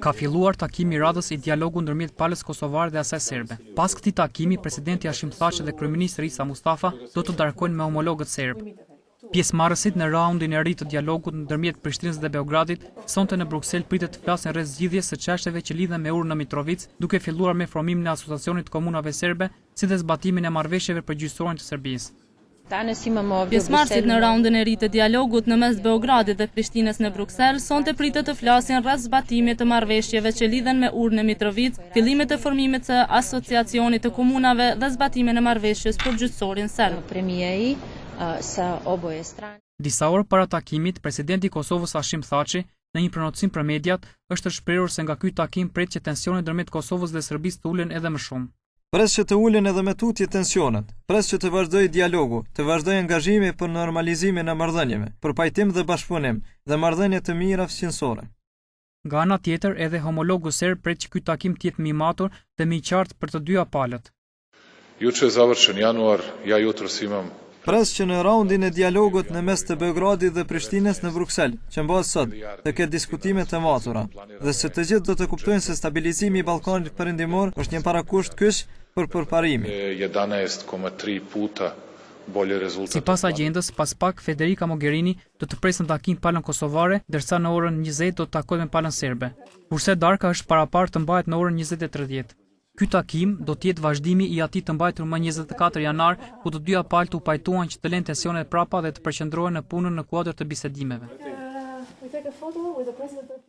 Ka filluar takimi radhës i dialogu ndërmjet palës kosovare dhe asaj serbe. Pas këtij takimi, presidenti Hashim Thaçi dhe kryeministri Isa Mustafa do të darkojnë me homologët serb. Pjesëmarrësit në raundin e ri të dialogut ndërmjet Prishtinës dhe Beogradit sonte në Bruksel pritet të flasin rreth zgjidhjes së çështjeve që lidhen me urën në Mitrovic, duke filluar me formimin e Asociacionit të Komunave Serbe, si dhe zbatimin e marrëveshjeve përgjithësore të Serbisë. Pjesëmarrësit në raundin e ri të dialogut në mes Beogradit dhe Prishtinës në Bruksel sonte pritet të flasin rreth zbatimit të marrëveshjeve që lidhen me urën në Mitrovic, fillimet të formimit të Asociacionit të Komunave dhe zbatimin e marrëveshjes përgjithësore serb. Disa orë para takimit, presidenti i Kosovës Hashim Thaçi, në një pronotësim për mediat, është shprehur se nga ky takim pret që tensionet ndërmjet Kosovës dhe Serbisë të ulen edhe më shumë. Pres që të ulen edhe me tutje tensionet, pres që të vazhdojë dialogu, të vazhdojë angazhimi për normalizimin e marrëdhënieve, për pajtim dhe bashkëpunim dhe marrëdhënie të mira fqinësore. Nga ana tjetër, edhe homologu serb pret që ky takim të jetë më i matur dhe më i qartë për të dyja palët. Juče je završen januar, ja jutros imam Pres që në raundin e dialogut në mes të Beogradit dhe Prishtinës në Bruksel, që mbahet sot, të ketë diskutime të matura, dhe se të gjithë do të kuptojnë se stabilizimi i Ballkanit Perëndimor është një parakusht kyç për përparimin. 11,3 puta bolje rezultate. Sipas agjendës, pas pak Federica Mogherini do të presë në takim palën kosovare, ndërsa në orën 20 do të takohet me palën serbe. Kurse darka është paraparë të mbahet në orën 20:30. Ky takim do të jetë vazhdimi i atij të mbajtur më 24 janar, ku të dyja palët u pajtuan që të lënë tensionet prapa dhe të përqendrohen në punën në kuadër të bisedimeve.